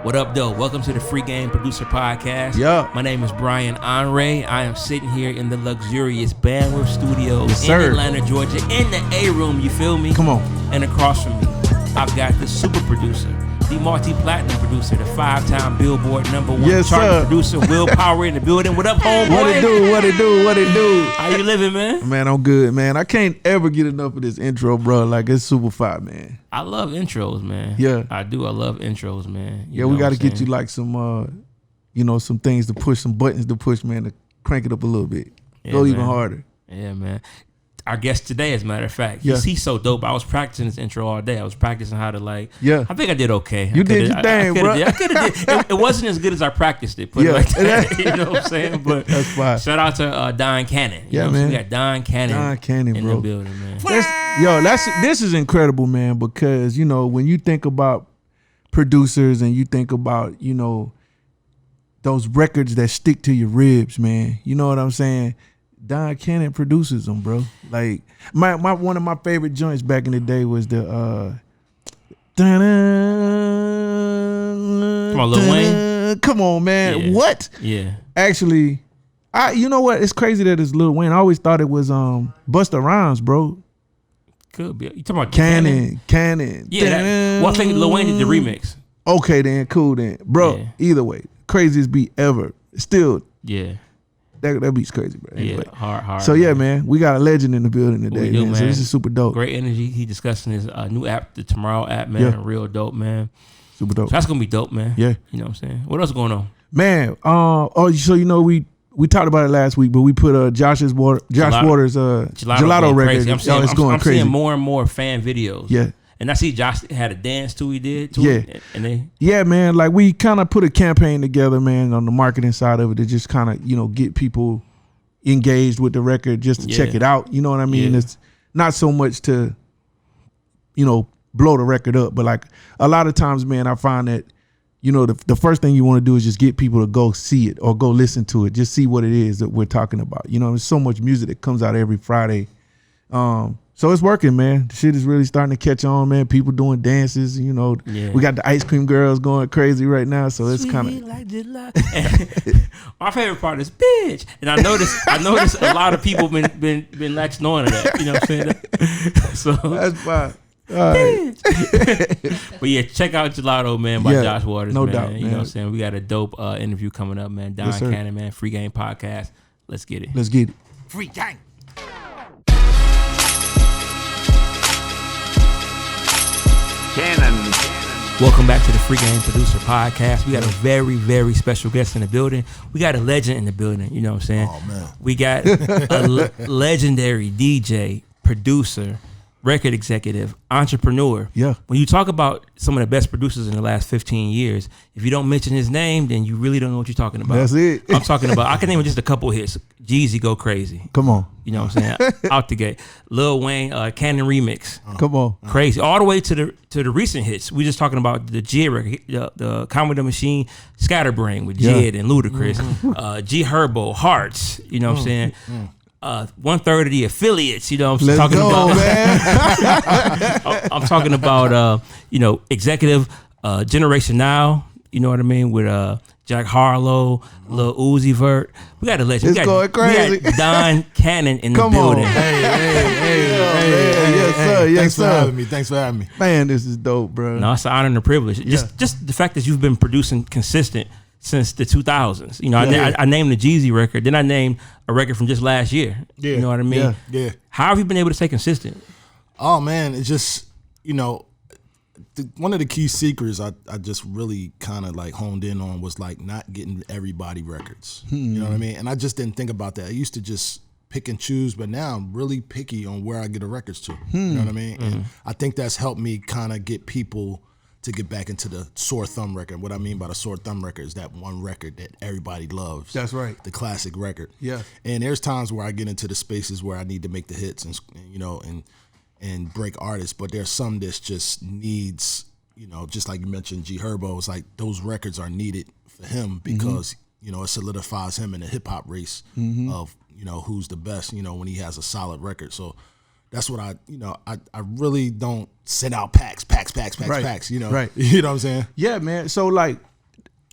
What up, though? Welcome to the FreeGame Producer Podcast. Yeah. My name is Brian Onrea. I am sitting here in the luxurious Bandwidth Studios in Atlanta, Georgia, in the A-Room, you feel me? Come on. And across from me, I've got the super producer, the multi-platinum producer, the 5-time Billboard #1 chart producer, Will Power in the building. What up, homeboy? What it do? How you living, man? Man, I'm good, man. I can't ever get enough of this intro, bro. Like, it's super fire, man. I love intros, man. Yeah. I do. I love intros, man. Yeah, we got to get you like some, some things to push, some buttons to push, man, to crank it up a little bit. Yeah, Go even man. harder. Yeah, man. Our guest today, as a matter of fact, Yeah. he's so dope. I was practicing this intro all day. I was practicing how to I think I did okay. You did your thing, bro. I could have did. It wasn't as good as I practiced it. Put it like that. You know what I'm saying? But that's fine. Shout out to Don Cannon. Yeah, man. We got Don Cannon in bro. the building, man. This is incredible, man, because, when you think about producers and you think about, those records that stick to your ribs, man, you know what I'm saying? Don Cannon produces them, bro. Like my one of my favorite joints back in the day was the Come on, Lil Wayne. Come on, man. Yeah. What? Yeah. Actually, you know what? It's crazy that it's Lil Wayne. I always thought it was Busta Rhymes, bro. Could be. You talking about Cannon. Yeah. Well, I think Lil Wayne did the remix. Okay, then. Cool, then. Bro, Yeah. Either way. Craziest beat ever. Still, Yeah. that beat's crazy, bro. Anyway. Yeah. Hard. So, yeah, man. We got a legend in the building today, man. So, this is super dope. Great energy. He discussing his new app, the TmrO app, man. Yeah. Real dope, man. Super dope. So that's going to be dope, man. Yeah. You know what I'm saying? What else going on? Man, we talked about it last week, but we put Josh Waters' Gelato record. I'm going crazy. seeing more and more fan videos. Yeah. And I see Josh had a dance too. He did too. Yeah. And man. Like, we kind of put a campaign together, man, on the marketing side of it to just kind of, get people engaged with the record just to check it out. You know what I mean? Yeah. It's not so much to, blow the record up, but like a lot of times, man, I find that, the first thing you want to do is just get people to go see it or go listen to it. Just see what it is that we're talking about. There's so much music that comes out every Friday. So it's working, man. The shit is really starting to catch on, man. People doing dances, We got the ice cream girls going crazy right now, so it's kind of my favorite part is bitch. And I noticed a lot of people been latching on to that. You know what I'm saying? So that's fine. All right. But yeah, check out Gelato, man, by Josh Waters. No man. doubt, You know what I'm saying? We got a dope interview coming up, man. Don Cannon, man. FreeGame Podcast. Let's get it. Free gang. Cannon. Welcome back to the FreeGame Producer Podcast. We got a very, very special guest in the building. We got a legend in the building. You know what I'm saying? Oh, man. We got a legendary DJ, producer, record executive, entrepreneur. Yeah. When you talk about some of the best producers in the last 15 years, if you don't mention his name, then you really don't know what you're talking about. That's it. I'm talking about, I can name just a couple hits. Jeezy, Go Crazy. Come on. You know what I'm saying? Out the gate. Lil Wayne, Cannon Remix. Come on. Crazy. All the way to the recent hits. We just talking about the Jid record, the Comedy Machine, Scatterbrain with Jid and Ludacris, G Herbo, Hearts, you know what I'm saying? 1/3 of the affiliates, you know what I'm talking about. Man. I'm talking about executive Generation Now, you know what I mean, with Jack Harlow, Lil Uzi Vert. We got a legend. It's going crazy. We got Don Cannon in the Come building. on. Hey. Yes, sir. Yes, sir. Thanks for having me. Man, this is dope, bro. No, it's an honor and a privilege. Just the fact that you've been producing consistent since the 2000s. I named the Jeezy record. Then I named a record from just last year. Yeah. You know what I mean? Yeah. How have you been able to stay consistent? Oh, man, it's just, one of the key secrets I just really kind of like honed in on was like not getting everybody records. You know what I mean? And I just didn't think about that. I used to just pick and choose, but now I'm really picky on where I get the records to. You know what I mean? And I think that's helped me kind of get people to get back into the sore thumb record. What I mean by the sore thumb record is that one record that everybody loves. That's right. The classic record. Yeah. And there's times where I get into the spaces where I need to make the hits and break artists, but there's some that just needs, just like you mentioned, G Herbo, it's like those records are needed for him because, it solidifies him in the hip hop race of, who's the best, when he has a solid record. So that's what I really don't send out packs, you know. Right. You know what I'm saying? Yeah, man. So like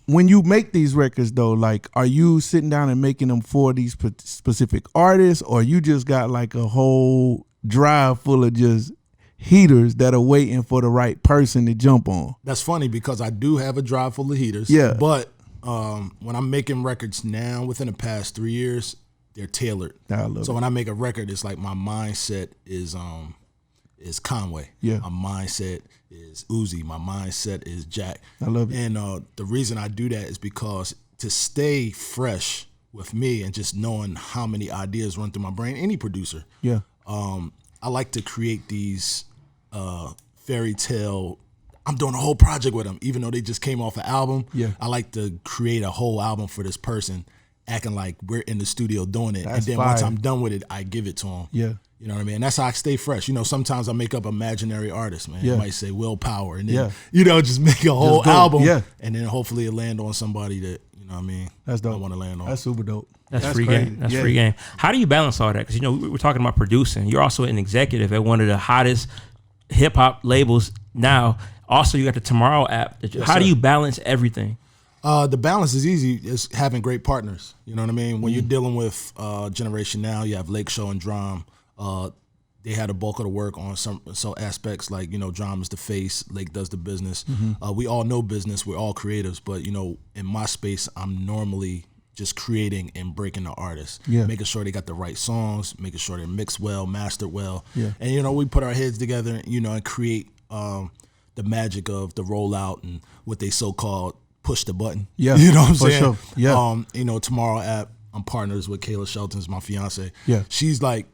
when you make these records though, like are you sitting down and making them for these specific artists, or you just got like a whole drive full of just heaters that are waiting for the right person to jump on? That's funny because I do have a drive full of heaters. Yeah. But when I'm making records now, within the past 3 years, they're tailored. I love so it. when I make a record, it's like my mindset is Conway. Yeah. My mindset is Uzi. My mindset is Jack. I love it. And the reason I do that is because to stay fresh with me and just knowing how many ideas run through my brain, any producer. Yeah. I like to create these fairy tale. I'm doing a whole project with them, even though they just came off an album. Yeah. I like to create a whole album for this person, acting like we're in the studio doing it. That's and then fire. once I'm done with it, I give it to them. Yeah. You know what I mean? And that's how I stay fresh. You know, sometimes I make up imaginary artists, man. Yeah. You might say Willpower, and then, Yeah. you know, just make a whole go. album. Yeah. And then hopefully it land on somebody that, you know what I mean? That's dope. I want to land on. That's super dope. That's free crazy. game. That's Yeah. free game. How do you balance all that? Because, you know, we're talking about producing. You're also an executive at one of the hottest hip hop labels now. Also, you got the TmrO app. How do you balance everything? The balance is easy. It's having great partners. You know what I mean? When you're dealing with Generation Now, you have Lake Show and Drum. They had a bulk of the work on some aspects, like, you know, Drum is the face, Lake does the business. We all know business. We're all creatives. But, you know, in my space, I'm normally just creating and breaking the artists. Yeah. Making sure they got the right songs, making sure they're mixed well, mastered well. Yeah. And, you know, we put our heads together, you know, and create the magic of the rollout and what they so-called push the button. Yeah, You know what I'm for saying? sure. Yeah. You know, TmrO app, I'm partners with Kayla Shelton's my fiance. Yeah. She's like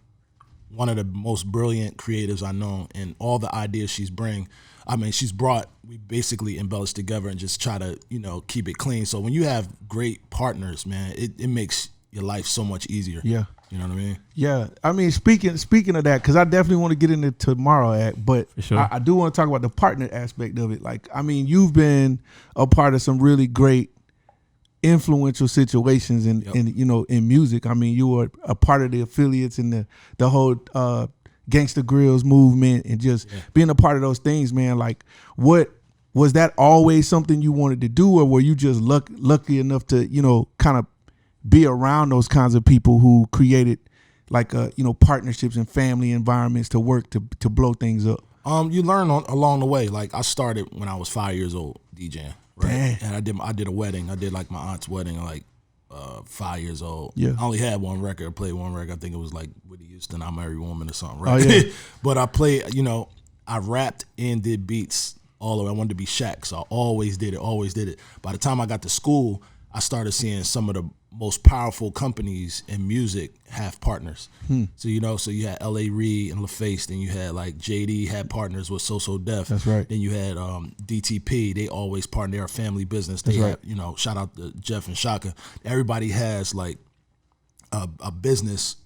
one of the most brilliant creatives I know, and all the ideas she's brought, we basically embellish together and just try to, you know, keep it clean. So when you have great partners, man, it makes your life so much easier. Yeah. You know what I mean? Yeah, I mean, speaking of that, because I definitely want to get into TmrO act, but For sure. I do want to talk about the partner aspect of it. Like, I mean, you've been a part of some really great influential situations in you know, in music. I mean, you were a part of the affiliates and the whole Gangsta Grills movement, and just being a part of those things, man. Like, what was that always something you wanted to do, or were you just lucky enough to, you know, kind of be around those kinds of people who created, like, you know, partnerships and family environments to work to blow things up? You learn along the way. Like, I started when I was 5 years old DJing, right? Damn. And I did a wedding. I did like my aunt's wedding, like 5 years old. Yeah. I only had one record. I played one record. I think it was like Whitney Houston, "I'm Every Woman" or something, right? Oh, yeah. But I played, you know, I rapped and did beats all the way. I wanted to be Shaq, so I always did it. By the time I got to school, I started seeing some of the most powerful companies in music have partners. So, you know, so you had L.A. Reid and LaFace, then you had like JD had partners with So Def. That's right. Then you had DTP, they always partner, they're a family business. They That's have, you know, shout out to Jeff and Shaka. Everybody has like a business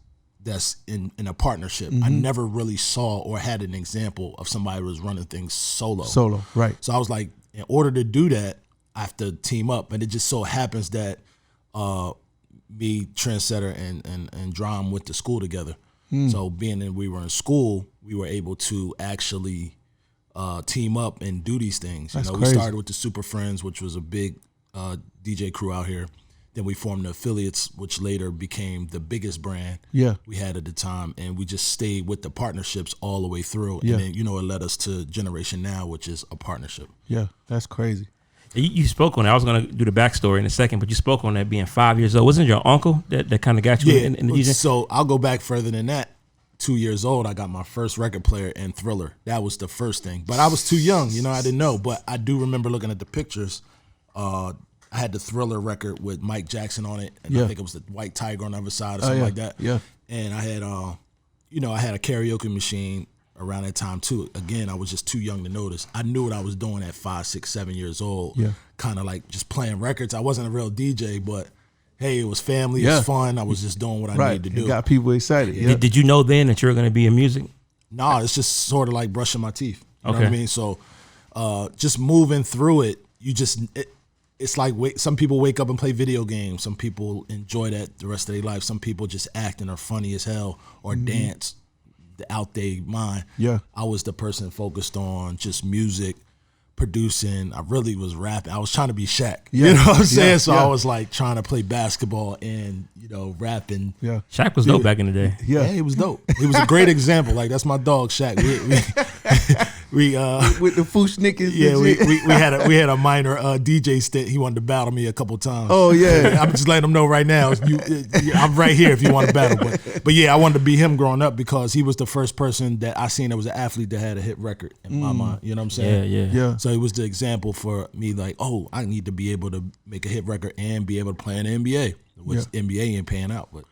that's in a partnership. I never really saw or had an example of somebody who was running things solo. Right. So I was like, in order to do that, I have to team up. And it just so happens that me, Trendsetter, and Drum went to school together. So being that we were in school, we were able to actually team up and do these things. That's you know, crazy. we started with the Super Friends, which was a big DJ crew out here. Then we formed the affiliates, which later became the biggest brand we had at the time. And we just stayed with the partnerships all the way through. Yeah. And then, you know, it led us to Generation Now, which is a partnership. Yeah, that's crazy. You spoke on it. I was going to do the backstory in a second, but you spoke on that being 5 years old. Wasn't your uncle that kind of got you in the DJ? So I'll go back further than that. 2 years old, I got my first record player and Thriller. That was the first thing. But I was too young, you know, I didn't know. But I do remember looking at the pictures. I had the Thriller record with Mike Jackson on it, and I think it was the White Tiger on the other side or something like that. Yeah. And I had, you know, I had a karaoke machine around that time too. Again, I was just too young to notice. I knew what I was doing at 5, 6, 7 years old. Yeah. Kind of like just playing records. I wasn't a real DJ, but hey, it was family, it was fun. I was just doing what I needed to do. It got people excited. Yeah. Did you know then that you were going to be in music? Nah, it's just sort of like brushing my teeth. You know Okay. what I mean? So just moving through it, you just, it's like some people wake up and play video games. Some people enjoy that the rest of their life. Some people just act and are funny as hell or dance. out there mind. Yeah. I was the person focused on just music, producing. I really was rapping. I was trying to be Shaq. Yeah. You know what I'm saying? Yeah. So Yeah. I was like trying to play basketball and, rapping. Yeah. Shaq was dope back in the day. Yeah. He was dope. He was a great example. Like, that's my dog, Shaq. We With the Fushnickers. yeah, we had a minor DJ stint. He wanted to battle me a couple times. Oh, yeah. I'm just letting him know right now. I'm right here if you want to battle. But yeah, I wanted to be him growing up because he was the first person that I seen that was an athlete that had a hit record in my mind. You know what I'm saying? Yeah. So he was the example for me. Like, oh, I need to be able to make a hit record and be able to play in the NBA, which NBA ain't paying out. But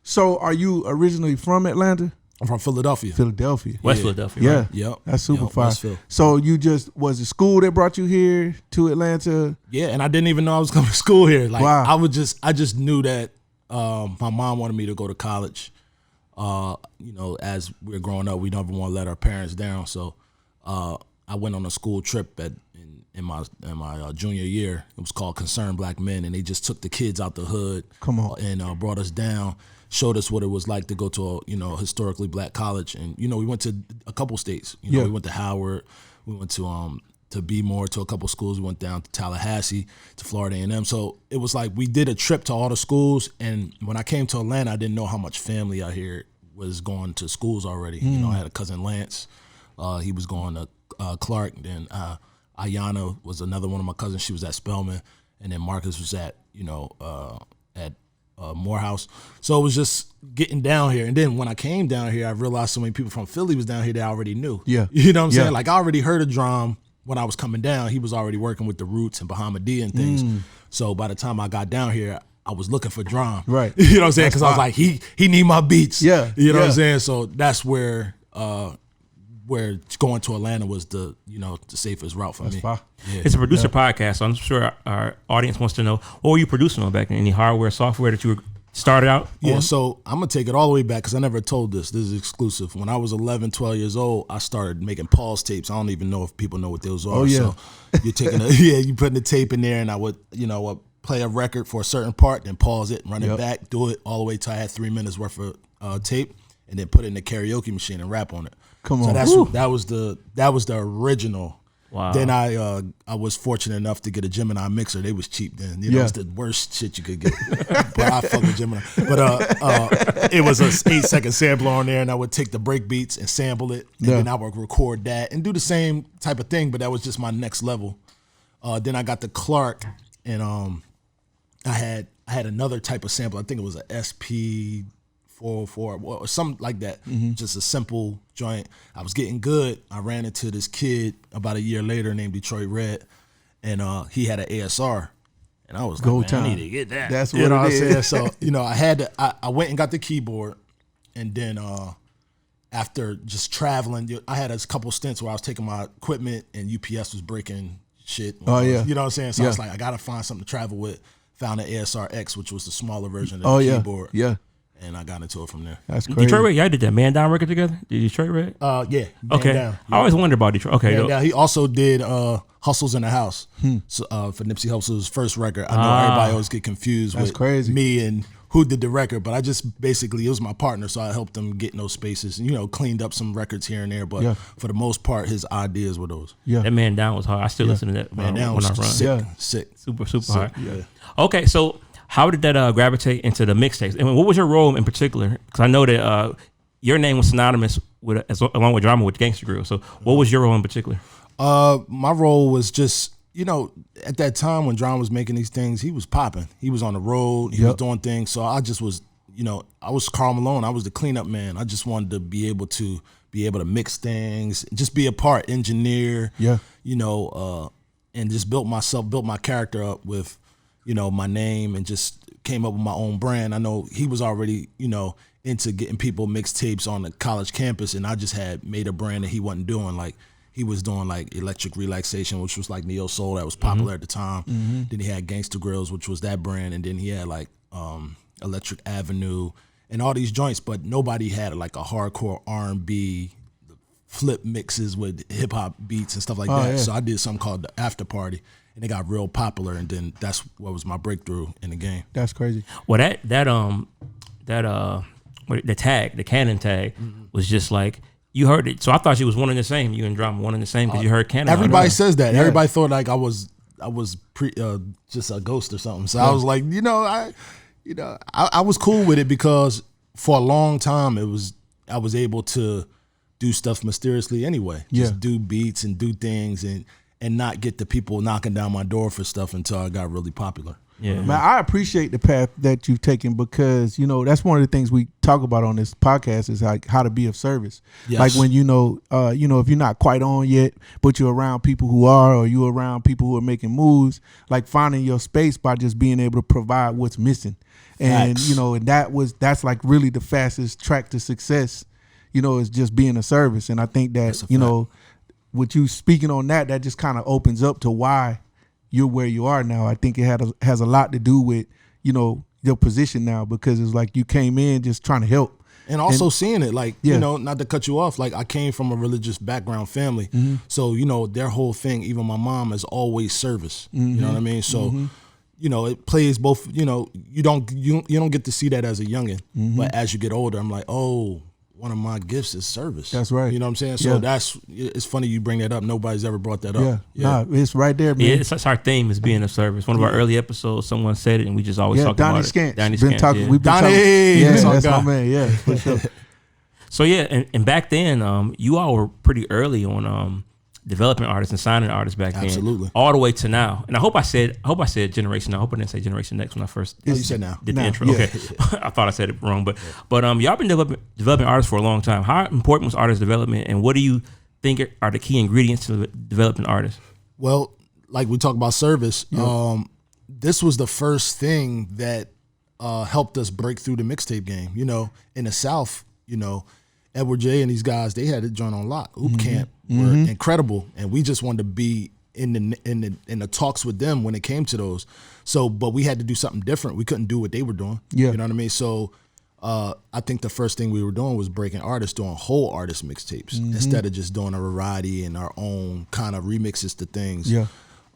So are you originally from Atlanta? I'm from Philadelphia. Philadelphia. West Philadelphia. Yeah. Right? Yep. That's super Yep, fire. Westfield. So you was it school that brought you here to Atlanta? Yeah, and I didn't even know I was coming to school here. Like, Wow. I just knew that my mom wanted me to go to college. As we were growing up, we never want to let our parents down. So I went on a school trip in my junior year. It was called Concerned Black Men, and they just took the kids out the hood. Come on. And brought us down, showed us what it was like to go to a historically black college. And we went to a couple states. We went to Howard, we went to be more to a couple schools. We went down to Tallahassee, to Florida A&M. So it was like we did a trip to all the schools. And when I came to Atlanta, I didn't know how much family out here was going to schools already. I had a cousin Lance. He was going to Clark. Then Ayana was another one of my cousins. She was at Spelman. And then Marcus was at Morehouse. So it was just getting down here. And then when I came down here, I realized so many people from Philly was down here that I already knew. Yeah. You know what I'm Yeah. saying? Like, I already heard of Drum when I was coming down. He was already working with the Roots and Bahama-D and things. So by the time I got down here, I was looking for Drum. Right. You know what I'm saying? That's Because I was fine. like, he need my beats. Yeah. You know what I'm Yeah. saying? So that's where going to Atlanta was the safest route for me. fine. Yeah. It's a producer podcast, so I'm sure our audience wants to know, what were you producing on back then? Any hardware, software that you started out Yeah, on? so I'm going to take it all the way back because I never told this. This is exclusive. When I was 11, 12 years old, I started making pause tapes. I don't even know if people know what those are. Oh, yeah. So you're taking you putting the tape in there, and I would, play a record for a certain part, then pause it, run it back, do it all the way till I had 3 minutes worth of tape, and then put it in the karaoke machine and rap on it. Come So on. that was the original. Wow. Then I was fortunate enough to get a Gemini mixer. They was cheap then. It was the worst shit you could get. But I fuck with Gemini. But it was a 8-second sampler on there, and I would take the break beats and sample it, and then I would record that and do the same type of thing. But that was just my next level. Then I got the Clark, and I had another type of sample. I think it was a SP 404 or something like that. Just a simple joint. I was getting good. I ran into this kid about a year later named Detroit Red, and he had an ASR, and I was Go like, man, I time. need to get that. That's You what know it what I'm is. saying? So I went and got the keyboard, and then after just traveling, I had a couple stints where I was taking my equipment and UPS was breaking shit. Oh, yeah. You know what I'm saying? So I Yeah. was like, I gotta find something to travel with. Found an ASR X, which was the smaller version of Oh, the yeah. keyboard. Yeah. And I got into it from there. That's crazy. Detroit Red, y'all did that Man Down record together? Did Detroit Red? Yeah. Okay. Down. I always wondered about Detroit. Okay. Yeah, he also did Hustles in the House so, for Nipsey Hussle's first record. I know everybody always get confused That's with crazy. me and who did the record, but I just basically, it was my partner, so I helped him get in those spaces and, cleaned up some records here and there. But for the most part, his ideas were those. Yeah. That Man Down was hard. I still listen to that Man, that when was I run. sick. Yeah. Sick. Super hard. Yeah. Okay, so how did that gravitate into the mixtapes? And what was your role in particular? Because I know that your name was synonymous with, along with drama, with Gangsta Grill. So what was your role in particular? My role was just, at that time when John was making these things, he was popping. He was on the road. He was doing things. So I just was, I was Karl Malone. I was the cleanup man. I just wanted to be able to mix things, just be a part, engineer. Yeah. And just built my character up with, my name, and just came up with my own brand. I know he was already, into getting people mixtapes on the college campus, and I just had made a brand that he wasn't doing. Like, he was doing like Electric Relaxation, which was like neo soul that was popular at the time. Then he had Gangsta Grills, which was that brand, and then he had like Electric Avenue and all these joints, but nobody had like a hardcore R&B flip mixes with hip hop beats and stuff like that. Yeah. So I did something called the After Party, and it got real popular, and then that's what was my breakthrough in the game. That's crazy. Well, that the tag, the Canon tag, was just like you heard it. So I thought you was one and the same. You and Drama one and the same because you heard Canon. Everybody says that. Yeah. Everybody thought like I was just a ghost or something. So I was like, I was cool with it because for a long time I was able to do stuff mysteriously anyway. Just do beats and do things and not get the people knocking down my door for stuff until I got really popular. Yeah, man, I appreciate the path that you've taken because that's one of the things we talk about on this podcast is like how to be of service. Yes. Like when if you're not quite on yet, but you're around people who are, or you're around people who are making moves, like finding your space by just being able to provide what's missing, and and that's like really the fastest track to success. Is just being a service, and I think that with you speaking on that just kind of opens up to why you're where you are now. I think it has a lot to do with, your position now because it's like you came in just trying to help. And also seeing it like, not to cut you off, like I came from a religious background family. Mm-hmm. So, their whole thing, even my mom is always service. Mm-hmm. You know what I mean? So, it plays both, you don't get to see that as a youngin', but as you get older, I'm like, oh, one of my gifts is service. That's right. You know what I'm saying? So it's funny you bring that up. Nobody's ever brought that up. Yeah. Nah, it's right there, man. Yeah, it's our theme is being of service. One of our early episodes, someone said it, and we just always talk about it. Donnie Scant. We've been talking. Yeah, that's my man. Yeah, for sure. So and back then, you all were pretty early on developing artists and signing artists back then. Absolutely. All the way to now. And I hope I said Generation Now. I hope I didn't say Generation Next when I first you said now. Did the intro. Okay. I thought I said it wrong. But y'all been developing artists for a long time. How important was artist development, and what do you think are the key ingredients to developing artists? Well, like we talk about service, this was the first thing that helped us break through the mixtape game. In the South, Edward J and these guys, they had it joint on lock. Oop Camp were incredible, and we just wanted to be in the talks with them when it came to those. So, but we had to do something different. We couldn't do what they were doing. Yeah. You know what I mean? So, I think the first thing we were doing was breaking artists, doing whole artist mixtapes instead of just doing a variety and our own kind of remixes to things. Yeah.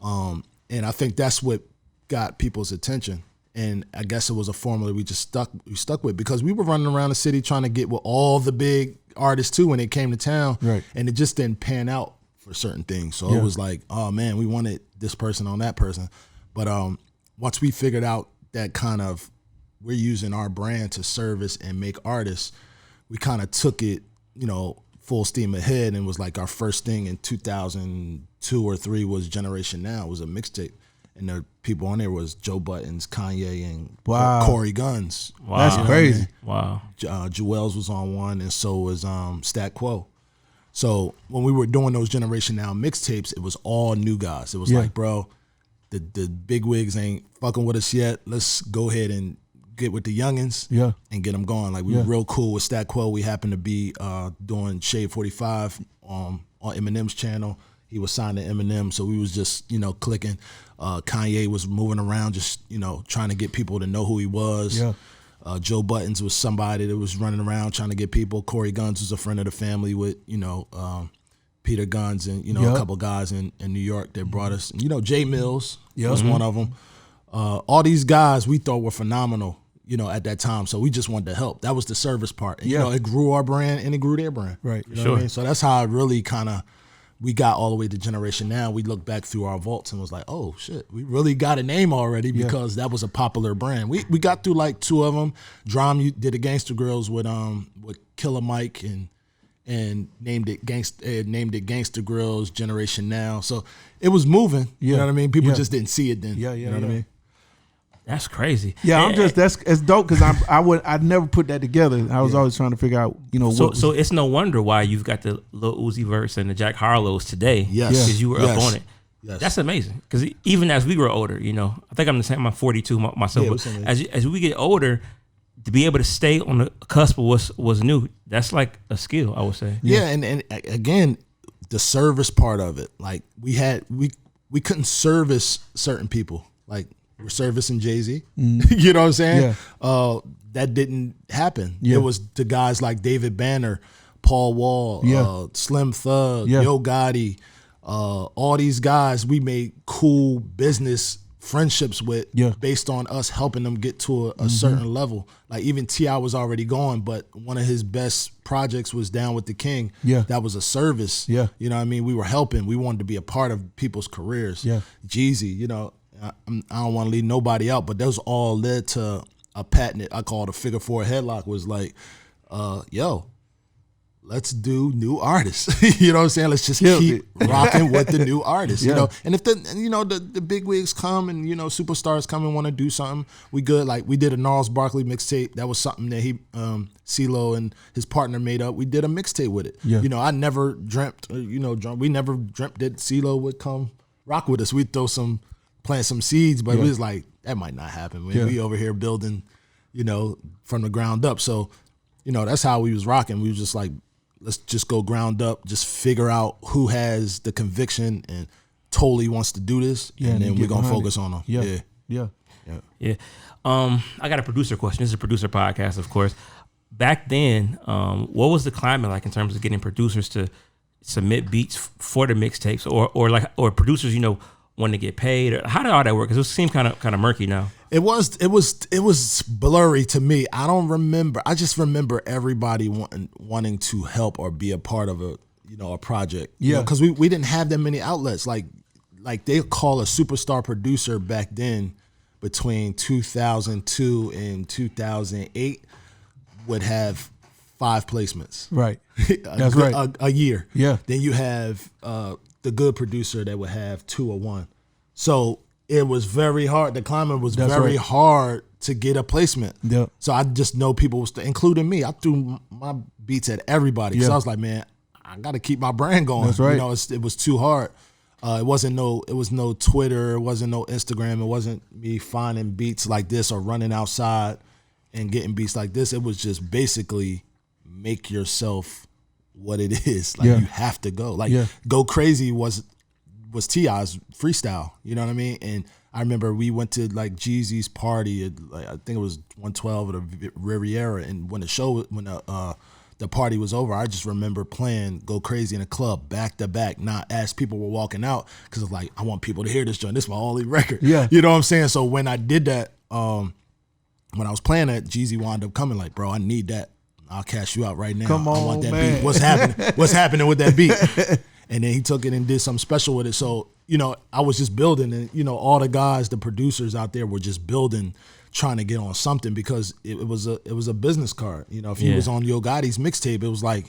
And I think that's what got people's attention. And I guess it was a formula we stuck with because we were running around the city trying to get with all the big artists too when they came to town. Right. And it just didn't pan out for certain things. So it was like, oh man, we wanted this person on that person. But once we figured out that kind of we're using our brand to service and make artists, we kind of took it, full steam ahead, and was like our first thing in 2002 or 3 was Generation Now. It was a mixtape. And the people on there was Joe Buttons, Kanye, and Corey Guns. Wow. That's crazy. Wow. Jewels was on one, and so was Stat Quo. So when we were doing those Generation Now mixtapes, it was all new guys. It was like, bro, the big wigs ain't fucking with us yet. Let's go ahead and get with the youngins and get them going. Like we were real cool with Stat Quo. We happened to be doing Shade 45 on Eminem's channel. He was signed to Eminem, so we was just, clicking. Kanye was moving around just, trying to get people to know who he was. Yeah. Joe Buttons was somebody that was running around trying to get people. Corey Guns was a friend of the family with, Peter Guns and, a couple guys in New York that brought us. Jay Mills was one of them. All these guys we thought were phenomenal, at that time. So we just wanted to help. That was the service part. And, it grew our brand and it grew their brand. Right. You know what I mean? So that's how it really kind of, we got all the way to Generation Now. We looked back through our vaults and was like, oh shit, we really got a name already because that was a popular brand. We got through like 2 of them. Drum did the Gangster Grills with Killer Mike and named it Gangster Grills Generation Now. So it was moving. You know what I mean? People just didn't see it then. You know what I mean? That's crazy. Yeah, that's dope because I'd never put that together. I was always trying to figure out, So it's no wonder why you've got the Lil Uzi Verts and the Jack Harlows today. Yes, because you were up on it. Yes. That's amazing. Because even as we grow older, I think I'm the same. I'm 42 myself. But as we get older, to be able to stay on the cusp of what's new, that's like a skill, I would say. Yeah, and again, the service part of it, like we couldn't service certain people, like. We're servicing Jay-Z. You know what I'm saying? Yeah. That didn't happen. Yeah. It was the guys like David Banner, Paul Wall, Slim Thug, Yo Gotti, all these guys, we made cool business friendships with based on us helping them get to a certain level. Like even T.I. was already gone, but one of his best projects was Down with the King. Yeah. That was a service. Yeah. You know what I mean? We were helping. We wanted to be a part of people's careers. Yeah. Jeezy, you know, I don't want to leave nobody out, but those all led to a patent I call it a figure four headlock was like, let's do new artists. You know what I'm saying? Let's just keep rocking with the new artists. You know, and if the big wigs come and superstars come and want to do something, we good. Like we did a Gnarls Barkley mixtape. That was something that he CeeLo and his partner made up. We did a mixtape with it. Yeah. You know, I never dreamt. We never dreamt that CeeLo would come rock with us. We'd plant some seeds, but we was like, that might not happen. We over here building, from the ground up. So, that's how we was rocking. We was just like, let's just go ground up, just figure out who has the conviction and totally wants to do this, and then we're gonna focus on them. Yeah. I got a producer question. This is a producer podcast, of course. Back then, what was the climate like in terms of getting producers to submit beats for the mixtapes, or producers, wanting to get paid? Or how did all that work? Because it seemed kind of murky now. It was blurry to me. I don't remember. I just remember everybody wanting to help or be a part of a project. Yeah, because we didn't have that many outlets. Like they call a superstar producer back then between 2002 and 2008 would have 5 placements. Right. That's right. A year. Yeah. Then you have the good producer that would have 2 or 1. So it was very hard. The climate was very hard to get a placement. Yeah. So I just know people, including me, I threw my beats at everybody because I was like, man, I got to keep my brand going. That's right. It was too hard. It was no Twitter. It wasn't no Instagram. It wasn't me finding beats like this or running outside and getting beats like this. It was just basically make yourself what it is. Like you have to go. Like Go Crazy was T.I.'s freestyle. You know what I mean? And I remember we went to like Jeezy's party at, like, I think it was 112 at the Riviera, and when the party was over, I just remember playing Go Crazy in a club back to back, not as people were walking out, because it's like, I want people to hear this joint. This is my only record. Yeah. You know what I'm saying? So when I did that, when I was playing that, Jeezy wound up coming like, bro, I need that. I'll cash you out right now. Come on, I want that man. beat. What's happening? What's happening with that beat? And then he took it and did something special with it. So, I was just building, and, all the guys, the producers out there were just building, trying to get on something, because it was a business card. If you was on Yo Gotti's mixtape, it was like,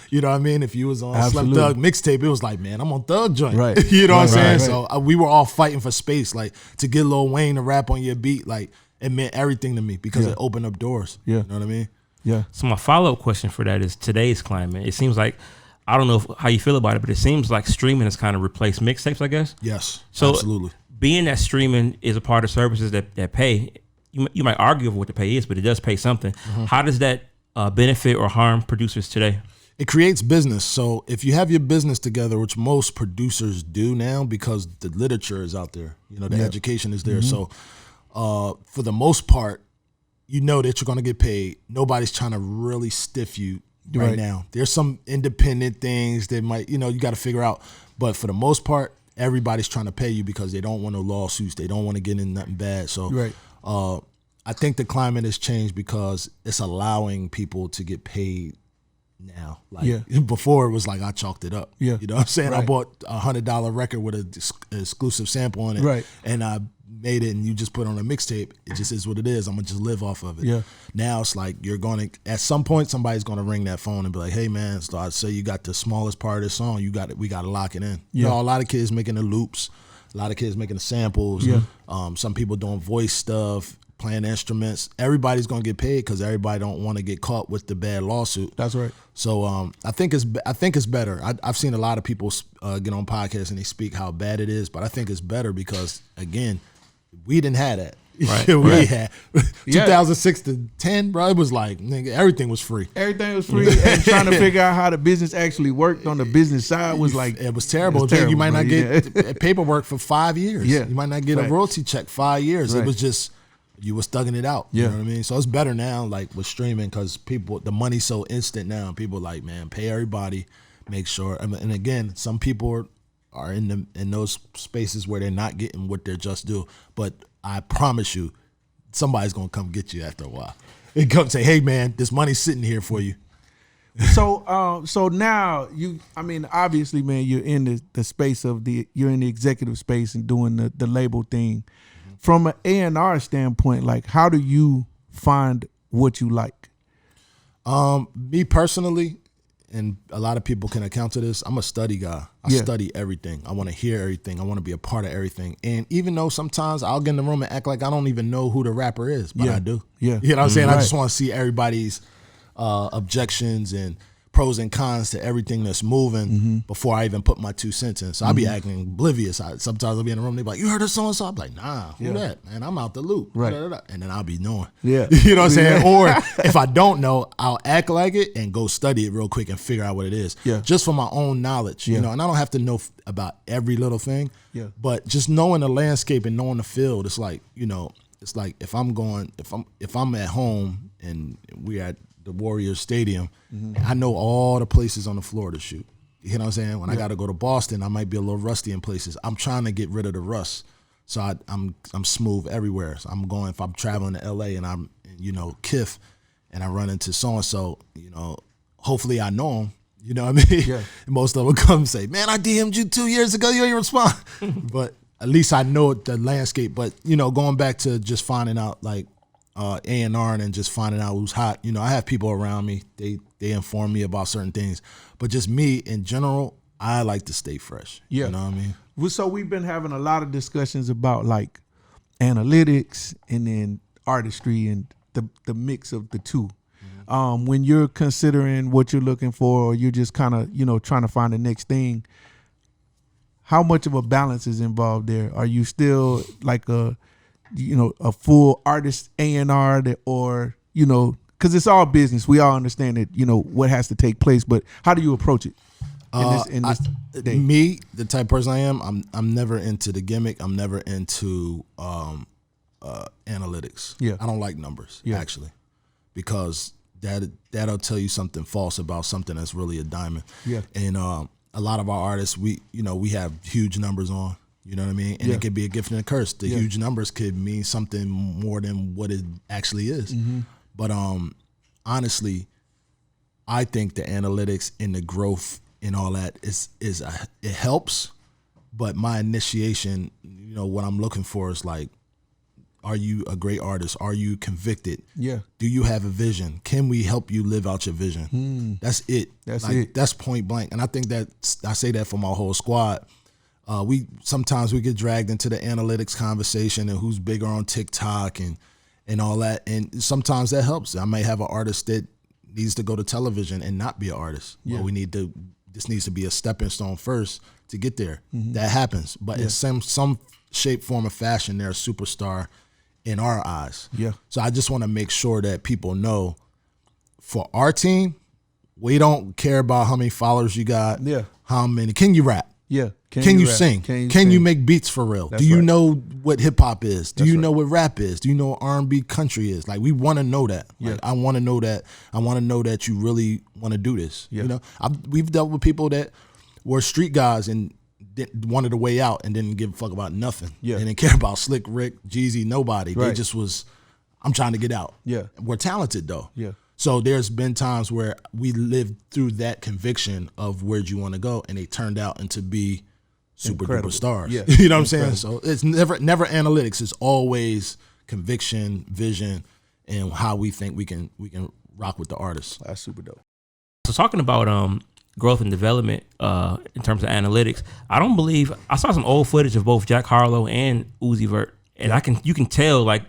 you know what I mean? If you was on Slim Thug mixtape, it was like, man, I'm on Thug joint. Right. You know what I'm saying? Right. So we were all fighting for space. Like, to get Lil Wayne to rap on your beat, like, it meant everything to me because it opened up doors. Yeah. You know what I mean? Yeah. So my follow-up question for that is today's climate. It seems like, I don't know how you feel about it, but it seems like streaming has kind of replaced mixtapes, I guess. Yes, so absolutely. Being that streaming is a part of services that pay, you might argue over what the pay is, but it does pay something. Mm-hmm. How does that benefit or harm producers today? It creates business. So if you have your business together, which most producers do now because the literature is out there, the education is there. Mm-hmm. So for the most part, that you're going to get paid. Nobody's trying to really stiff you right now. There's some independent things that might, you got to figure out. But for the most part, everybody's trying to pay you because they don't want no lawsuits. They don't want to get in nothing bad. So I think the climate has changed because it's allowing people to get paid now. Like before, it was like I chalked it up. Yeah. You know what I'm saying? Right. I bought a $100 record with an exclusive sample on it. Right. And I made it, and you just put on a mixtape. It just is what it is. I'm gonna just live off of it. Yeah. Now it's like you're gonna, at some point, somebody's gonna ring that phone and be like, "Hey man, so I say you got the smallest part of this song. You got it. We gotta lock it in." Yeah. A lot of kids making the loops, a lot of kids making the samples. Yeah. Some people doing voice stuff, playing instruments. Everybody's gonna get paid because everybody don't want to get caught with the bad lawsuit. That's right. So I think it's better. I've seen a lot of people get on podcasts and they speak how bad it is, but I think it's better because, again, we didn't have that. Right. We had 2006 to 10, bro. It was like, nigga, everything was free. Everything was free, and trying to figure out how the business actually worked on the business side was like, it was terrible. You might not get paperwork for 5 years. Yeah. You might not get a royalty check 5 years. Right. It was just, you was thugging it out. Yeah. You know what I mean? So it's better now, like with streaming, because the money's so instant now. People like, man, pay everybody, make sure. And again, some people are in those spaces where they're not getting what they're just due. But I promise you, somebody's gonna come get you after a while. They come say, "Hey man, this money's sitting here for you." So now obviously, man, you're in the space of you're in the executive space and doing the label thing. Mm-hmm. From an A&R standpoint, like, how do you find what you like? Me personally, and a lot of people can account to this, I'm a study guy. I study everything. I want to hear everything. I want to be a part of everything. And even though sometimes I'll get in the room and act like I don't even know who the rapper is, but I do. Yeah. You know what I'm saying? Right. I just want to see everybody's objections and pros and cons to everything that's moving before I even put my 2 cents in. So I'll be acting oblivious. Sometimes I'll be in the room, they be like, "You heard of so-and-so?" I'm like, "Nah, who that? Man, I'm out the loop." Right. And then I'll be knowing. Yeah. You know what I'm saying? Or if I don't know, I'll act like it and go study it real quick and figure out what it is. Yeah. Just for my own knowledge, you know, and I don't have to know about every little thing. Yeah. But just knowing the landscape and knowing the field, it's like, you know, it's like if I'm at home and we're at the Warriors Stadium, I know all the places on the floor to shoot. You know what I'm saying? When I got to go to Boston, I might be a little rusty in places. I'm trying to get rid of the rust, so I'm smooth everywhere. So I'm going, if I'm traveling to LA and I'm, you know, Kif, and I run into so and so, you know, hopefully I know him. You know what I mean? Yeah. And most of them come and say, "Man, I DM'd you 2 years ago. You ain't respond." But at least I know the landscape. But, you know, going back to just finding out, like, A&R and just finding out who's hot. You know, I have people around me. They inform me about certain things. But just me in general, I like to stay fresh. Yeah. You know what I mean? Well, so we've been having a lot of discussions about, like, analytics and then artistry and the mix of the two. When you're considering what you're looking for, or you're just kind of, you know, trying to find the next thing, how much of a balance is involved there? Are you still like a full artist A&R or, you know, because it's all business. We all understand that, you know, what has to take place, but how do you approach it in this day? Me, the type of person I am, I'm never into the gimmick. I'm never into analytics. Yeah. I don't like numbers, actually, because that'll tell you something false about something that's really a diamond. Yeah. And a lot of our artists, we have huge numbers on. You know what I mean? And it could be a gift and a curse. The huge numbers could mean something more than what it actually is. But honestly, I think the analytics and the growth and all that it helps. But my initiation, you know, what I'm looking for is like, are you a great artist? Are you convicted? Yeah. Do you have a vision? Can we help you live out your vision? That's it. That's it. That's point blank. And I think that I say that for my whole squad. Sometimes we get dragged into the analytics conversation and who's bigger on TikTok and all that. And sometimes that helps. I may have an artist that needs to go to television and not be an artist. Yeah. Well, this needs to be a stepping stone first to get there. That happens. But in some shape, form, or fashion, they're a superstar in our eyes. Yeah. So I just want to make sure that people know, for our team, we don't care about how many followers you got. Yeah. How many, can you rap? Yeah. Can you sing? Can you make beats for real? Do you know what hip hop is? Do you know what rap is? Do you know what R&B country is? Like, we want to know that. Like, I want to know that. I want to know that you really want to do this. You know, we've dealt with people that were street guys and wanted a way out and didn't give a fuck about nothing. Yeah. They didn't care about Slick Rick, Jeezy, nobody. Right. They just was, I'm trying to get out. Yeah. We're talented though. Yeah. So there's been times where we lived through that conviction of where'd you want to go, and they turned out into be super duper stars. Yeah. You know what I'm saying? So it's never analytics. It's always conviction, vision, and how we think we can rock with the artists. That's super dope. So talking about growth and development in terms of analytics, I saw some old footage of both Jack Harlow and Uzi Vert, and you can tell like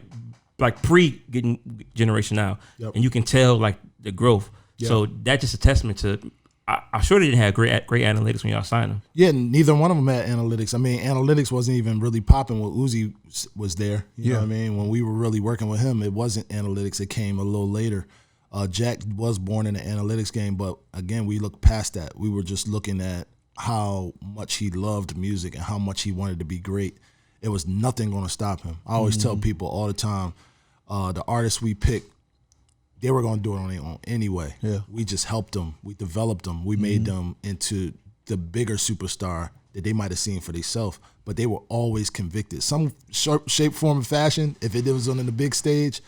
pre getting generation now, and you can tell like the growth. Yep. So that's just a testament to. I'm sure they didn't have great analytics when y'all signed them. Yeah, neither one of them had analytics. I mean, analytics wasn't even really popping when Uzi was there. You know what I mean? When we were really working with him, it wasn't analytics. It came a little later. Jack was born in the analytics game, but again, we looked past that. We were just looking at how much he loved music and how much he wanted to be great. It was nothing going to stop him. I always tell people all the time, the artists we picked, they were going to do it on their own anyway. Yeah. We just helped them. We developed them. We made them into the bigger superstar that they might have seen for themselves, but they were always convicted. Some shape, form, and fashion, if it was on the big stage,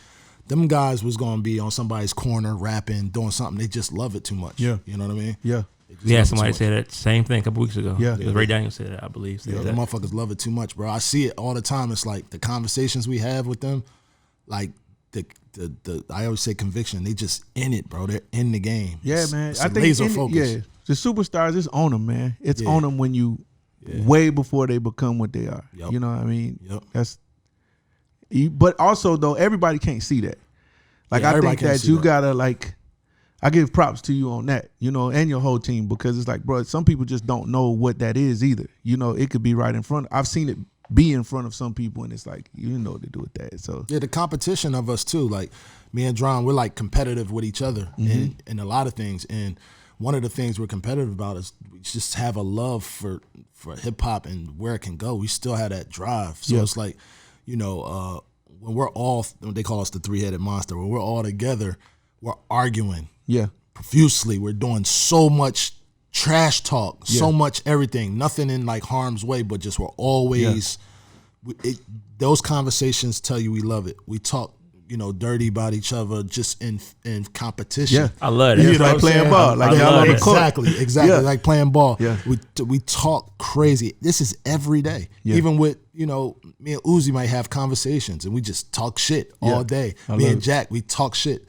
them guys was going to be on somebody's corner rapping, doing something. They just love it too much. Yeah. You know what I mean? Yeah. Yeah, somebody said that same thing a couple weeks ago. Yeah. Ray Daniels said it, I believe. Yeah, the that. motherfuckers love it too much, bro. I see it all the time. It's like the conversations we have with them, like the I always say conviction. They just in it, bro. They're in the game. Yeah, man. It's I think laser focus. Yeah, the superstars, it's on them, man. It's on them when you way before they become what they are. Yep. You know what I mean? Yep. But also though, everybody can't see that. Like I think that you gotta like. I give props to you on that, you know, and your whole team, because it's like, bro, some people just don't know what that is either. You know, it could be right in front. I've seen it be in front of some people, and it's like, you know what to do with that. So yeah, the competition of us too. Like me and Dron, we're like competitive with each other in a lot of things. And one of the things we're competitive about is we just have a love for hip hop and where it can go. We still have that drive. So it's like, you know, when we're all, they call us the 3-headed monster. When we're all together, we're arguing. Yeah. Profusely. We're doing so much trash talk, so much everything, nothing in like harm's way, but just we're always, those conversations tell you we love it. We talk, you know, dirty about each other just in competition. Yeah. I love it. It's like playing ball. Like y'all on the court. Exactly. Like playing ball. Yeah. We talk crazy. This is every day. Yeah. Even with, you know, me and Uzi might have conversations and we just talk shit all day. Me and Jack, we talk shit.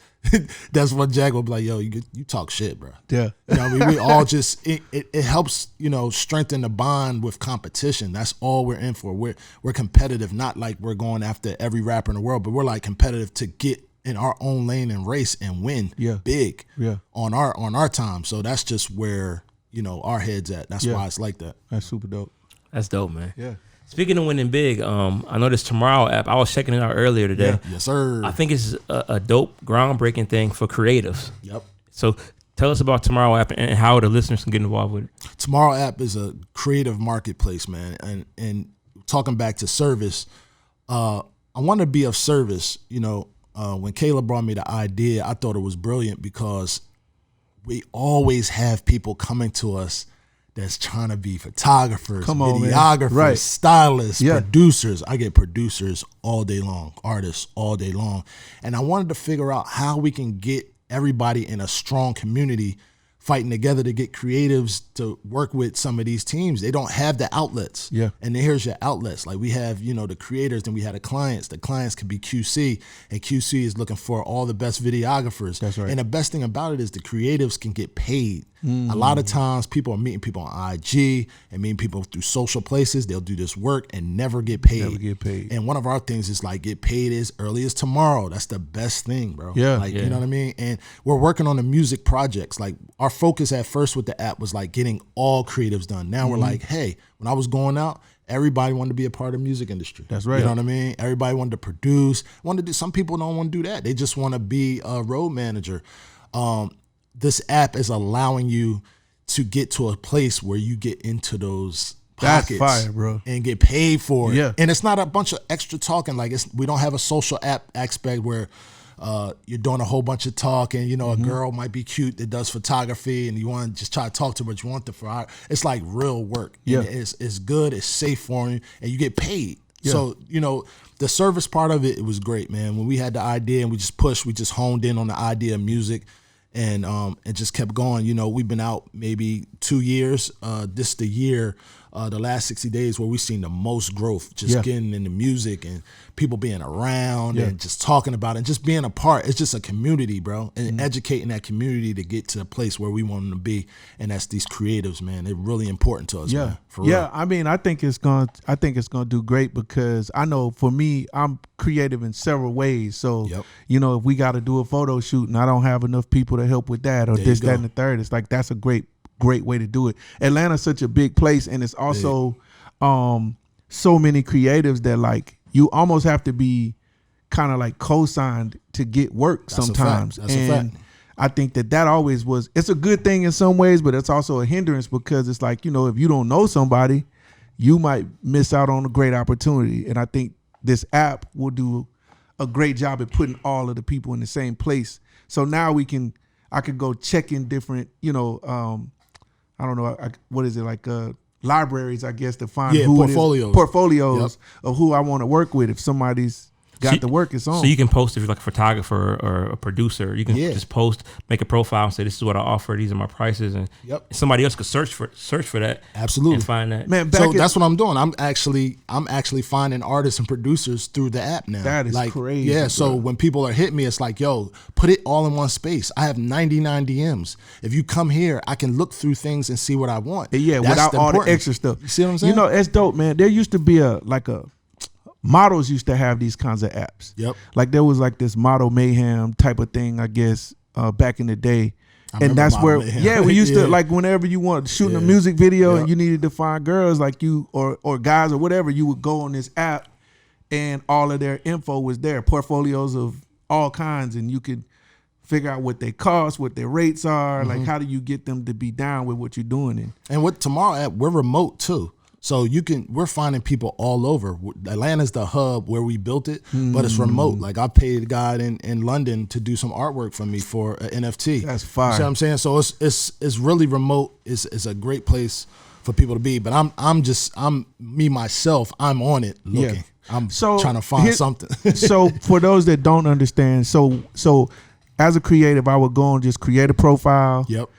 That's what Jack will be like, yo, you talk shit, bro. Yeah. You know what I mean? We all just, it helps, you know, strengthen the bond with competition. That's all we're in for. We're competitive, not like we're going after every rapper in the world, but we're like competitive to get in our own lane and race and win big on our time. So that's just where, you know, our head's at. That's why it's like that. That's super dope. That's dope, man. Yeah. Speaking of winning big, I know this TmrO app. I was checking it out earlier today. Yeah. Yes, sir. I think it's a dope, groundbreaking thing for creatives. Yep. So tell us about TmrO app and how the listeners can get involved with it. TmrO app is a creative marketplace, man. And talking back to service, I want to be of service. You know, when Kayla brought me the idea, I thought it was brilliant because we always have people coming to us that's trying to be photographers, videographers, stylists, producers. I get producers all day long, artists all day long. And I wanted to figure out how we can get everybody in a strong community fighting together to get creatives to work with some of these teams. They don't have the outlets. Yeah. And then here's your outlets. Like we have, you know, the creators, then we have the clients. The clients could be QC, and QC is looking for all the best videographers. That's right. And the best thing about it is the creatives can get paid. A lot of times people are meeting people on IG and meeting people through social places. They'll do this work and never get paid. Never get paid. And one of our things is like get paid as early as tomorrow. That's the best thing, bro. Yeah. Like, you know what I mean? And we're working on the music projects. Like our focus at first with the app was like getting all creatives done. Now we're like, hey, when I was going out, everybody wanted to be a part of the music industry. That's right. You know what I mean? Everybody wanted to produce, wanted to do. Some people don't want to do that. They just want to be a road manager. This app is allowing you to get to a place where you get into those pockets. That's fire, bro. And get paid for it. Yeah. And it's not a bunch of extra talking. Like we don't have a social app aspect where you're doing a whole bunch of talk and, you know, a girl might be cute that does photography and you want to just try to talk to her, but you want the for it's like real work. Yeah. And it's good, it's safe for you, and you get paid. Yeah. So, you know, the service part of it was great, man. When we had the idea and we just honed in on the idea of music and it just kept going. You know, we've been out maybe 2 years. This the year, the last 60 days where we've seen the most growth, just getting into music and people being around and just talking about it and just being a part. It's just a community, bro, and educating that community to get to the place where we want them to be. And that's these creatives, man. They're really important to us, man. For real. I mean, I think it's gonna do great because I know for me, I'm creative in several ways. So, you know, if we got to do a photo shoot and I don't have enough people to help with that or this, that, and the third, it's like that's a great way to do it. Atlanta's such a big place, and it's also so many creatives that like you almost have to be kind of like co-signed to get work sometimes. That's a fact. I think that always was, it's a good thing in some ways, but it's also a hindrance because it's like, you know, if you don't know somebody, you might miss out on a great opportunity. And I think this app will do a great job at putting all of the people in the same place. So now I could go check in different, you know, I don't know, what is it, like libraries, I guess, to find portfolios of who I want to work with. If somebody's got the work, it's on. So you can post if you're like a photographer or a producer. You can just post, make a profile, and say this is what I offer. These are my prices, and somebody else could search for that. Absolutely, and find that. Man, so that's what I'm doing. I'm actually finding artists and producers through the app now. That is crazy. Yeah. So when people are hitting me, it's like, yo, put it all in one space. I have 99 DMs. If you come here, I can look through things and see what I want. Yeah, that's without all the extra stuff. You see what I'm saying? You know, that's dope, man. There used to be models used to have these kinds of apps. Yep. Like there was like this Model Mayhem type of thing, I guess, back in the day. And that's where, we used to, like, whenever you want shooting a music video and you needed to find girls like you or guys or whatever, you would go on this app and all of their info was there, portfolios of all kinds, and you could figure out what they cost, what their rates are, like how do you get them to be down with what you're doing. And with TmrO app, we're remote too. So we're finding people all over. Atlanta's the hub where we built it, but it's remote. Like I paid a guy in London to do some artwork for me for an NFT. That's fire. You see what I'm saying? So it's really remote. It's a great place for people to be. But I'm me myself. I'm on it looking. Yeah. I'm trying to find something. So for those that don't understand, so as a creative, I would go and just create a profile. Yep.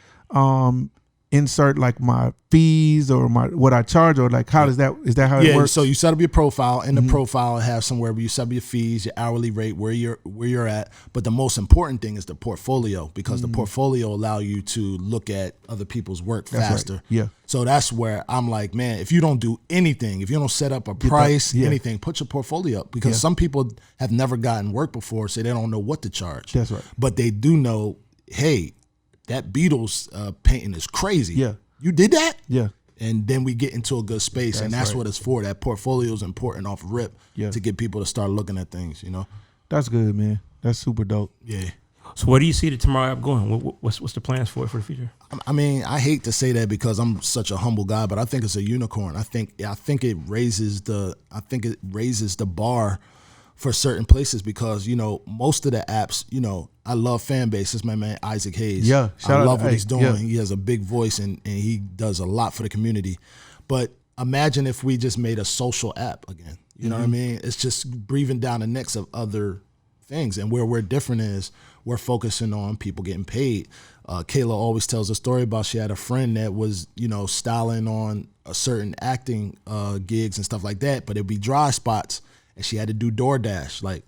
Insert like my fees or what I charge, or like is that how it works? So you set up your profile. In the profile, have somewhere where you set up your fees, your hourly rate, where you're at. But the most important thing is the portfolio, because the portfolio allow you to look at other people's work faster. Right. Yeah. So that's where I'm like, man, if you don't do anything, if you don't set up a price, anything, put your portfolio up, because some people have never gotten work before, so they don't know what to charge. That's right. But they do know, hey, that Beatles painting is crazy. Yeah. You did that? Yeah. And then we get into a good space, and that's right. what it's for. That portfolio is important off rip to get people to start looking at things, you know? That's good, man. That's super dope. Yeah. So where do you see the TmrO app going? What's the plans for the future? I mean, I hate to say that because I'm such a humble guy, but I think it's a unicorn. I think it raises the bar for certain places, because, you know, most of the apps, you know, I love fan base. It's my man Isaac Hayes. Yeah, I love what he's doing. He has a big voice and he does a lot for the community. But imagine if we just made a social app again. You know what I mean? It's just breathing down the necks of other things. And where we're different is we're focusing on people getting paid. Kayla always tells a story about she had a friend that was, you know, styling on a certain acting gigs and stuff like that, but it'd be dry spots. And she had to do DoorDash. Like,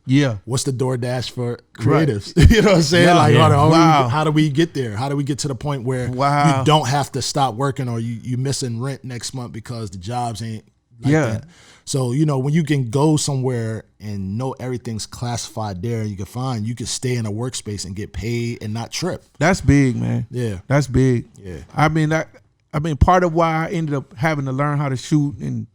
what's the DoorDash for creatives? Right. You know what I'm saying? How do we get there? How do we get to the point where you don't have to stop working, or you missing rent next month because the jobs ain't like that? So, you know, when you can go somewhere and know everything's classified there, you can stay in a workspace and get paid and not trip. That's big, man. Yeah. That's big. Yeah. I mean, part of why I ended up having to learn how to shoot and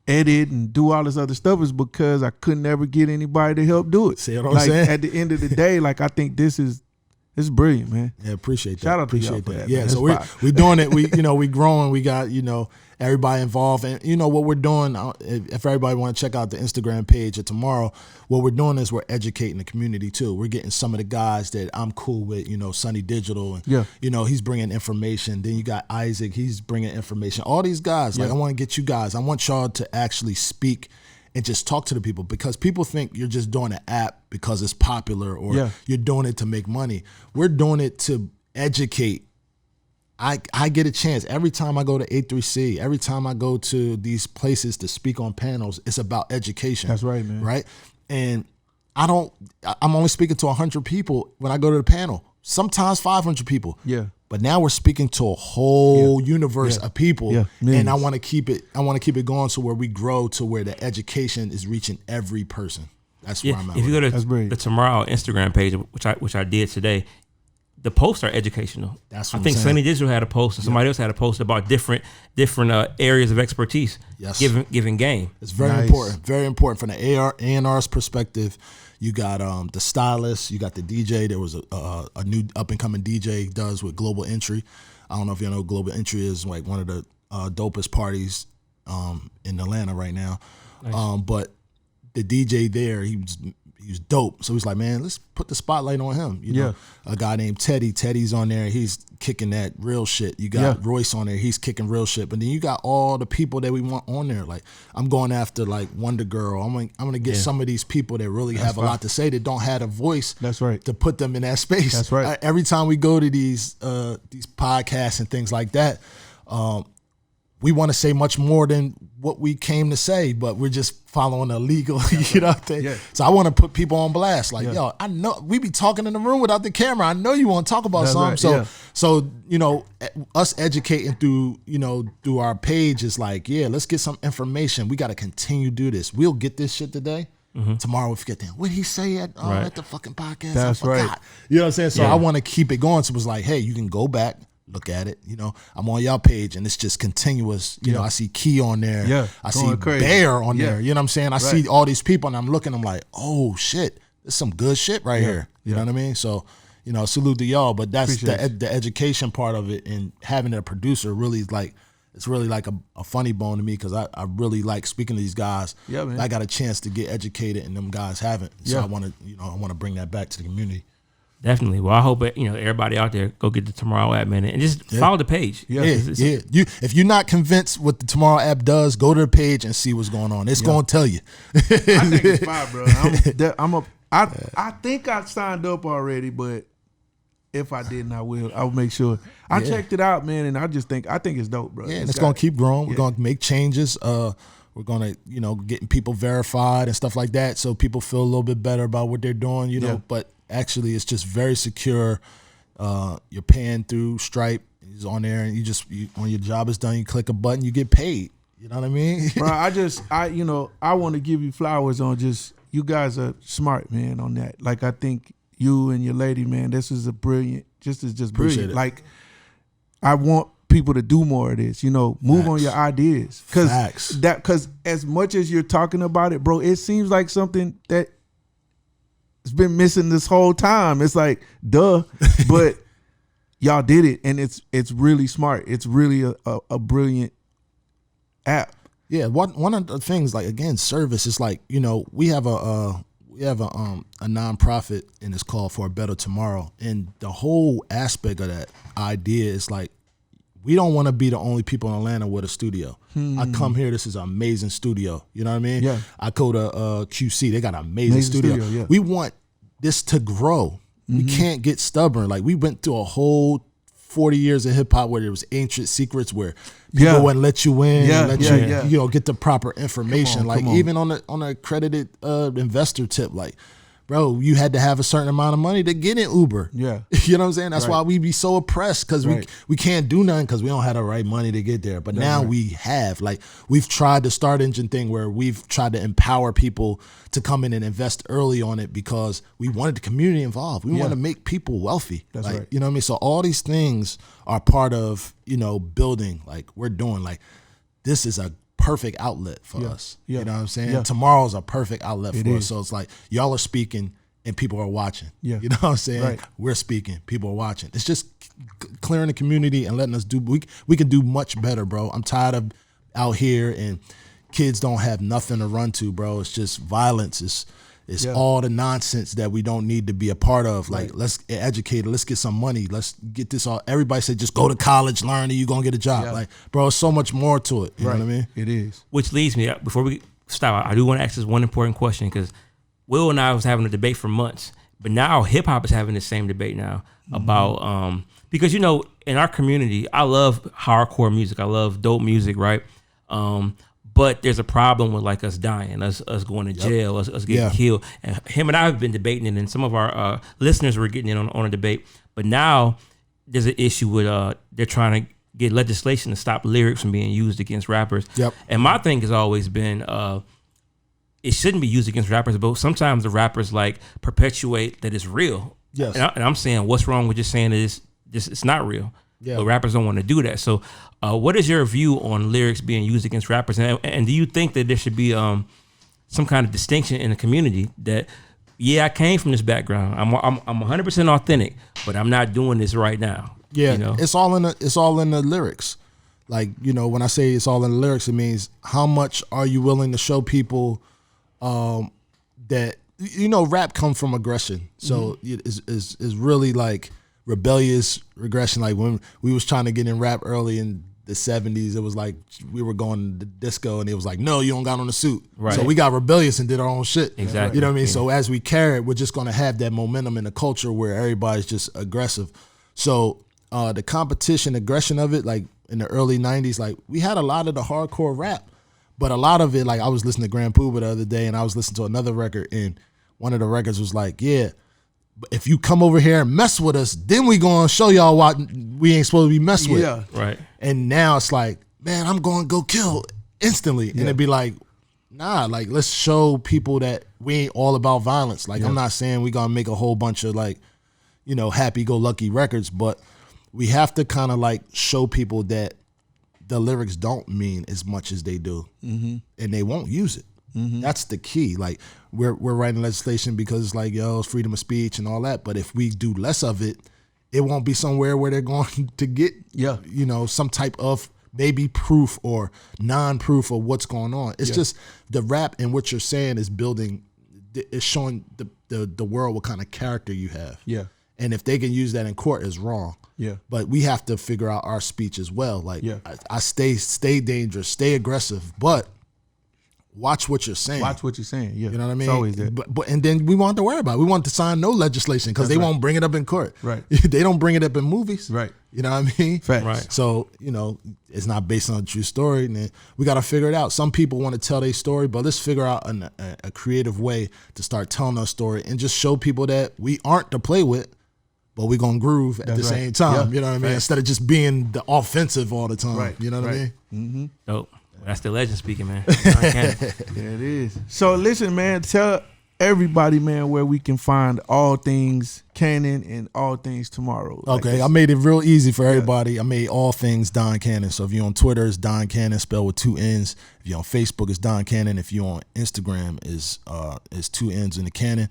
edit and do all this other stuff is because I couldn't ever get anybody to help do it. See what I'm saying? At the end of the day, like, I think this is brilliant, man. Yeah, appreciate that. Shout out appreciate to y'all that. for that, Yeah, man. so we doing it. We growing. We got, you know, everybody involved, and you know what we're doing. If everybody want to check out the Instagram page of TmrO, what we're doing is we're educating the community too. We're getting some of the guys that I'm cool with, you know, Sunny Digital, and you know, he's bringing information. Then you got Isaac, he's bringing information. All these guys, like, I want to get you guys. I want y'all to actually speak and just talk to the people, because people think you're just doing an app because it's popular, or you're doing it to make money. We're doing it to educate. I get a chance every time I go to A3C, every time I go to these places to speak on panels, it's about education. That's right, man. Right? And I'm only speaking to 100 people when I go to the panel, sometimes 500 people. Yeah. But now we're speaking to a whole universe of people, and I want to keep it going to where we grow to where the education is reaching every person. That's where I'm at. If you go to the TmrO Instagram page, which I did today, the posts are educational. That's what I think Sunny Digital had a post, and somebody else had a post about different areas of expertise. Yes. Giving game. It's very important from the A&R's perspective. You got the stylist, you got the DJ. There was a new up and coming DJ does with Global Entry. I don't know if you know, Global Entry is like one of the dopest parties in Atlanta right now. Nice. But the DJ there, he was was dope. So he's like, man, let's put the spotlight on him. You know, a guy named Teddy. Teddy's on there. He's kicking that real shit. You got Royce on there. He's kicking real shit. But then you got all the people that we want on there. Like, I'm going after like Wonder Girl. I'm gonna get some of these people that really have a lot to say that don't have a voice. That's right. To put them in that space. That's right. Every time we go to these podcasts and things like that, we want to say much more than what we came to say, but we're just following the legal, you know what I'm saying? Yeah. So I want to put people on blast. Like, yo, I know we be talking in the room without the camera. I know you want to talk about something. Right. So, you know, us educating through, you know, through our page is like, let's get some information. We got to continue to do this. We'll get this shit today. Tomorrow we forget that. What did he say at the fucking podcast? That's right. You know what I'm saying? So I want to keep it going. So it was like, hey, you can go back, look at it. You know, I'm on y'all page and it's just continuous. You know, I see Key on there. Yeah, I see Bear on there. You know what I'm saying? I see all these people and I'm looking, I'm like, oh shit, there's some good shit right here. You know what I mean? So, you know, salute to y'all. But that's the education part of it, and having a producer really like, it's really like a funny bone to me, because I really like speaking to these guys. Yeah, man. I got a chance to get educated and them guys haven't. So I want to bring that back to the community. Definitely. Well, I hope everybody out there go get the TmrO app, man, and just follow the page. If you're not convinced what the TmrO app does, go to the page and see what's going on. It's going to tell you. I think it's fine, bro. I think I signed up already, but if I didn't, I'll make sure. I checked it out, man, and I think it's dope, bro. Yeah, and it's going to keep growing. We're going to make changes. We're going to, getting people verified and stuff like that, so people feel a little bit better about what they're doing, you know, but actually it's just very secure. You're paying through Stripe. It's on there, and when your job is done, you click a button, you get paid. You know what I mean? Bro, I want to give you flowers on just, you guys are smart, man, on that. Like, I think you and your lady, man, this is brilliant. Brilliant. Like, I want people to do more of this, move on your ideas. Because as much as you're talking about it, bro, it seems like something that it's been missing this whole time. It's like, duh, but y'all did it, and it's really smart. It's really a brilliant app. Yeah, one of the things, like, again, service is like, we have a nonprofit, and it's called For a Better Tomorrow, and the whole aspect of that idea is like, we don't want to be the only people in Atlanta with a studio. I come here, this is an amazing studio. You know what I mean? Yeah. I go to QC, they got an amazing studio. Yeah. We want this to grow. We can't get stubborn. Like, we went through a whole 40 years of hip hop where there was ancient secrets where people wouldn't let you in, you get the proper information. Even on a accredited investor tip, like, bro, you had to have a certain amount of money to get in Uber. Yeah. You know what I'm saying? That's why we be so oppressed, because we can't do nothing because we don't have the right money to get there. But now we have. Like, we've tried the Start Engine thing where we've tried to empower people to come in and invest early on it, because we wanted the community involved. We want to make people wealthy. That's right. You know what I mean? So all these things are part of, building. Like, we're doing, like, this is a perfect outlet for us. You know what I'm saying? TmrO's a perfect outlet for us. So it's like, y'all are speaking and people are watching. You know what I'm saying? Right. We're speaking, people are watching. It's just clearing the community and letting us do, we can do much better, bro. I'm tired of out here and kids don't have nothing to run to, bro. It's just violence. It's all the nonsense that we don't need to be a part of. Like, let's educate it. Let's get some money. Let's get this all. Everybody said just go to college, learn, and you're going to get a job. Like, bro, there's so much more to it. You know what I mean? It is. Which leads me, before we stop, I do want to ask this one important question, because Will and I was having a debate for months, but now hip hop is having the same debate now about, because, in our community, I love hardcore music. I love dope music, right? But there's a problem with, like, us dying, us going to jail, us getting killed. And him and I have been debating it, and some of our listeners were getting in on a debate. But now there's an issue with they're trying to get legislation to stop lyrics from being used against rappers. And my thing has always been it shouldn't be used against rappers, but sometimes the rappers, like, perpetuate that it's real. And I'm saying, what's wrong with just saying that it's not real? But rappers don't want to do that. So what is your view on lyrics being used against rappers? And do you think that there should be some kind of distinction in the community that, I came from this background, I'm 100% authentic, but I'm not doing this right now? It's all in the lyrics. Like, when I say it's all in the lyrics, it means how much are you willing to show people that you know, rap come from aggression. So it's really like rebellious regression. Like when we was trying to get in rap early in the 70s, it was like we were going to disco and it was like, no, you don't got on a suit. Right. So we got rebellious and did our own shit. Exactly. You know what I mean? So as we carry it, we're just going to have that momentum in the culture where everybody's just aggressive. So the competition, aggression of it, like in the early 90s, like we had a lot of the hardcore rap, but a lot of it, like I was listening to Grand Puba the other day and I was listening to another record and one of the records was like, yeah, if you come over here and mess with us, then we gonna show y'all what we ain't supposed to be messed with. Yeah. Right. And now it's like, man, I'm gonna go kill instantly. And it'd be like, nah, like let's show people that we ain't all about violence. Like I'm not saying we gonna make a whole bunch of like, you know, happy-go-lucky records, but we have to kind of like show people that the lyrics don't mean as much as they do. And they won't use it. That's the key. Like we're writing legislation because it's like, yo, it's freedom of speech and all that. But if we do less of it, it won't be somewhere where they're going to get, you know, some type of maybe proof or non-proof of what's going on. It's just the rap and what you're saying is building, it's showing the world what kind of character you have. Yeah. And if they can use that in court, it's wrong. Yeah. But we have to figure out our speech as well. Like I stay dangerous, stay aggressive, but watch what you're saying. Watch what you're saying. Yeah. You know what I mean? It's always that. But and then we want to worry about it. We want to sign no legislation because they won't bring it up in court. Right. They don't bring it up in movies. Right. You know what I mean? Facts. Right. So, you know, it's not based on a true story. And then we got to figure it out. Some people want to tell their story, but let's figure out a creative way to start telling our story and just show people that we aren't to play with, but we're going to groove at the same time. You know what I mean? Instead of just being the offensive all the time. Right. You know what I mean? Dope. That's the legend speaking, man. Yeah, it is. So listen, man, tell everybody, man, where we can find all things Cannon and all things TmrO. Okay, I made it real easy for everybody. I made all things Don Cannon. So if you're on Twitter, it's Don Cannon, spelled with 2 N's. If you're on Facebook, it's Don Cannon. If you're on Instagram, it's 2 N's in the Cannon.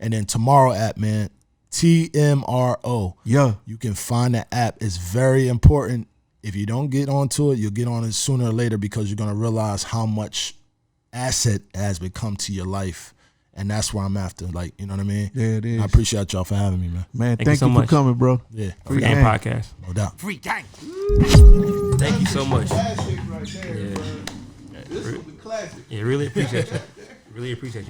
And then TmrO app, man, TmrO. Yeah. You can find that app. It's very important. If you don't get onto it, you'll get on it sooner or later because you're going to realize how much asset has become to your life. And that's where I'm after. Like, you know what I mean? Yeah, it is. I appreciate y'all for having me, man. Man, thank you so much for coming, bro. Yeah. FreeGame Podcast. No doubt. Free gang. Thank you so much. Classic right there, bro. This was the classic. Yeah, really appreciate you. Really appreciate you.